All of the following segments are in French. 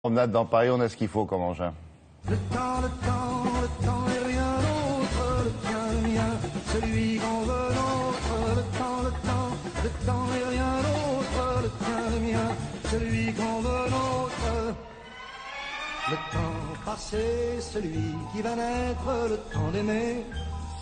Promenade dans Paris, on a ce qu'il faut comme engin. Le temps est rien d'autre, le tien, le mien, celui qu'on veut l'autre. Le temps est rien d'autre, le tien, le mien, celui qu'on veut l'autre. Le temps passé, celui qui va naître, le temps d'aimer.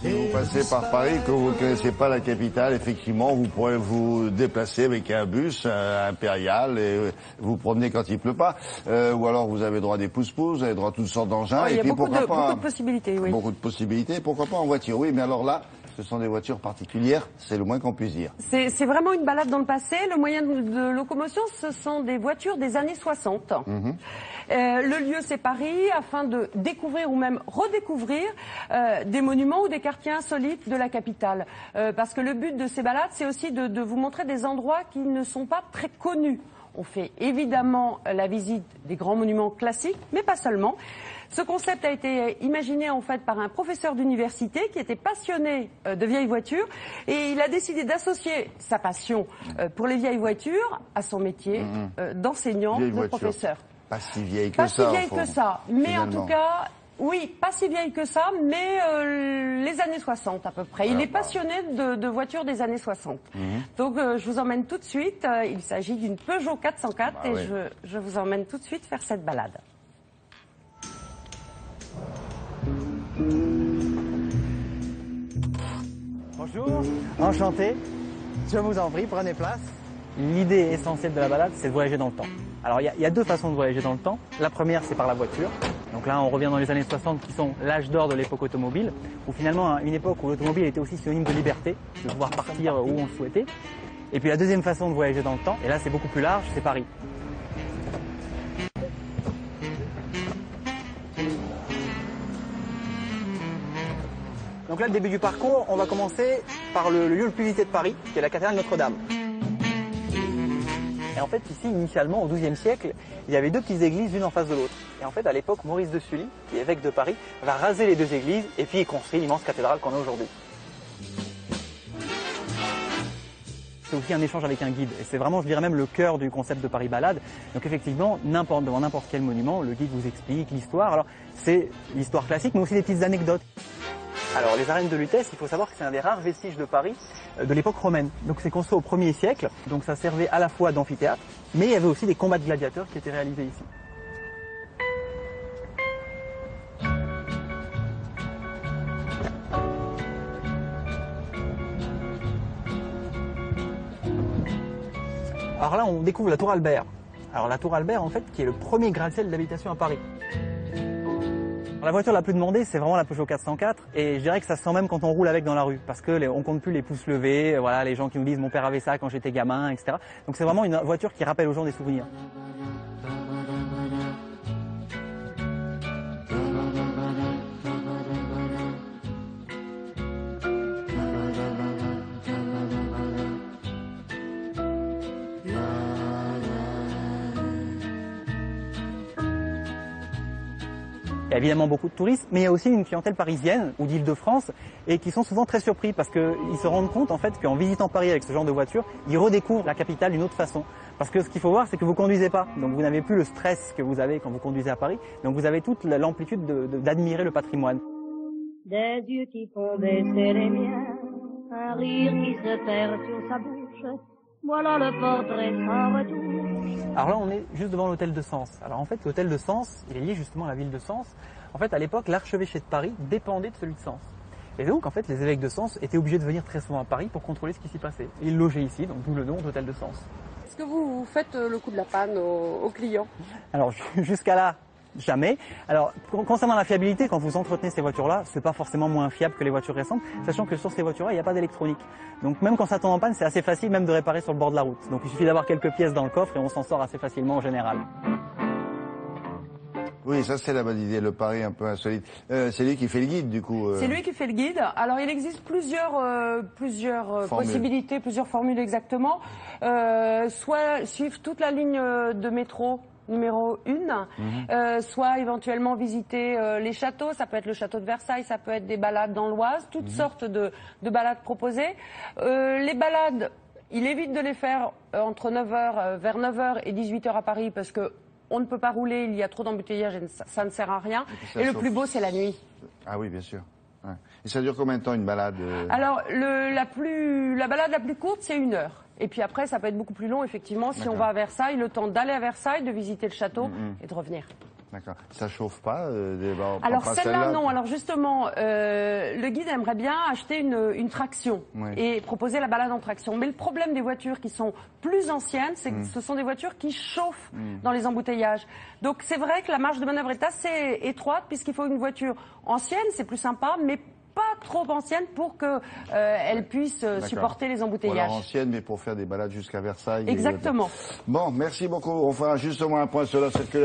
Si vous passez par Paris, que vous ne connaissez pas la capitale, effectivement, vous pourrez vous déplacer avec un bus impérial et vous promener quand il pleut pas. Ou alors vous avez droit à des pousse-pousse, vous avez droit à toutes sortes d'engins. Il y a beaucoup de possibilités, oui. Beaucoup de possibilités. Pourquoi pas en voiture? Oui, mais alors là, ce sont des voitures particulières, c'est le moins qu'on puisse dire. C'est vraiment une balade dans le passé. Le moyen de locomotion, ce sont des voitures des années 60. Le lieu, c'est Paris, afin de découvrir ou même redécouvrir des monuments ou des quartiers insolites de la capitale. Parce que le but de ces balades, c'est aussi de vous montrer des endroits qui ne sont pas très connus. On fait évidemment la visite des grands monuments classiques, mais pas seulement. Ce concept a été imaginé en fait par un professeur d'université qui était passionné de vieilles voitures et il a décidé d'associer sa passion pour les vieilles voitures à son métier d'enseignant, de professeur. Pas si vieille que ça. Pas si vieille que ça, mais finalement. En tout cas, oui, pas si vieille que ça, mais les années 60 à peu près. Il est passionné de voitures des années 60. Donc je vous emmène tout de suite, il s'agit d'une Peugeot 404 et je vous emmène tout de suite faire cette balade. Bonjour, enchanté, je vous en prie, prenez place. L'idée essentielle de la balade, c'est de voyager dans le temps. Alors il y a deux façons de voyager dans le temps. La première, c'est par la voiture. Donc là, on revient dans les années 60 qui sont l'âge d'or de l'époque automobile, où finalement, une époque où l'automobile était aussi synonyme de liberté, de pouvoir partir où on le souhaitait. Et puis la deuxième façon de voyager dans le temps, et là c'est beaucoup plus large, c'est Paris. Donc là, le début du parcours, on va commencer par le lieu le plus visité de Paris, qui est la cathédrale Notre-Dame. Et en fait, ici, initialement, au XIIe siècle, il y avait deux petites églises, l'une en face de l'autre. Et en fait, à l'époque, Maurice de Sully, qui est évêque de Paris, va raser les deux églises et puis il construit l'immense cathédrale qu'on a aujourd'hui. C'est aussi un échange avec un guide. Et c'est vraiment, je dirais même, le cœur du concept de Paris Balade. Donc effectivement, devant n'importe quel monument, le guide vous explique l'histoire. Alors, c'est l'histoire classique, mais aussi des petites anecdotes. Alors, les arènes de Lutèce, il faut savoir que c'est un des rares vestiges de Paris de l'époque romaine. Donc, c'est construit au 1er siècle. Donc, ça servait à la fois d'amphithéâtre, mais il y avait aussi des combats de gladiateurs qui étaient réalisés ici. Alors là, on découvre la Tour Albert. Alors, la Tour Albert, en fait, qui est le premier gratte-ciel d'habitation à Paris. La voiture la plus demandée, c'est vraiment la Peugeot 404 et je dirais que ça se sent même quand on roule avec dans la rue parce que on compte plus les pouces levés, voilà, les gens qui nous disent mon père avait ça quand j'étais gamin, etc. Donc c'est vraiment une voiture qui rappelle aux gens des souvenirs. Il y a évidemment beaucoup de touristes, mais il y a aussi une clientèle parisienne ou d'Île-de-France et qui sont souvent très surpris parce qu'ils se rendent compte en fait qu'en visitant Paris avec ce genre de voiture, ils redécouvrent la capitale d'une autre façon. Parce que ce qu'il faut voir, c'est que vous conduisez pas, donc vous n'avez plus le stress que vous avez quand vous conduisez à Paris, donc vous avez toute l'amplitude d'admirer le patrimoine. Des yeux qui font baisser les miens, un rire qui se perd sur sa bouche, voilà le portrait sans retouche. Alors là, on est juste devant l'hôtel de Sens. Alors en fait, l'hôtel de Sens, il est lié justement à la ville de Sens. En fait, à l'époque, l'archevêché de Paris dépendait de celui de Sens. Et donc, en fait, les évêques de Sens étaient obligés de venir très souvent à Paris pour contrôler ce qui s'y passait. Et ils logeaient ici, donc d'où le nom d'hôtel de Sens. Est-ce que vous faites le coup de la panne aux clients? Alors jusqu'à là, jamais. Alors concernant la fiabilité, quand vous entretenez ces voitures-là, c'est pas forcément moins fiable que les voitures récentes, sachant que sur ces voitures-là, il n'y a pas d'électronique. Donc même quand ça tombe en panne, c'est assez facile même de réparer sur le bord de la route. Donc il suffit d'avoir quelques pièces dans le coffre et on s'en sort assez facilement en général. Oui, ça c'est la bonne idée, le pari un peu insolite. C'est lui qui fait le guide du coup. C'est lui qui fait le guide. Alors il existe plusieurs possibilités, plusieurs formules exactement. Soit suivre toute la ligne de métro numéro 1, soit éventuellement visiter les châteaux, ça peut être le château de Versailles, ça peut être des balades dans l'Oise, toutes sortes de balades proposées. Les balades, il évite de les faire entre 9h, vers 9h et 18h à Paris parce que on ne peut pas rouler, il y a trop d'embouteillages et ça ne sert à rien. Et le plus beau, c'est la nuit. Ah oui, bien sûr. Ouais. Et ça dure combien de temps une balade Alors, la balade la plus courte, c'est 1 heure. Et puis après, ça peut être beaucoup plus long, effectivement, si on va à Versailles, le temps d'aller à Versailles, de visiter le château et de revenir. D'accord. Ça chauffe pas Alors celle-là, non. Alors justement, le guide aimerait bien acheter une traction et proposer la balade en traction. Mais le problème des voitures qui sont plus anciennes, c'est que ce sont des voitures qui chauffent dans les embouteillages. Donc c'est vrai que la marge de manœuvre est assez étroite puisqu'il faut une voiture ancienne, c'est plus sympa, mais pas trop ancienne pour que elle puisse supporter les embouteillages. Alors ancienne, mais pour faire des balades jusqu'à Versailles. Exactement. Bon, merci beaucoup. On fera justement un point sur la circulation.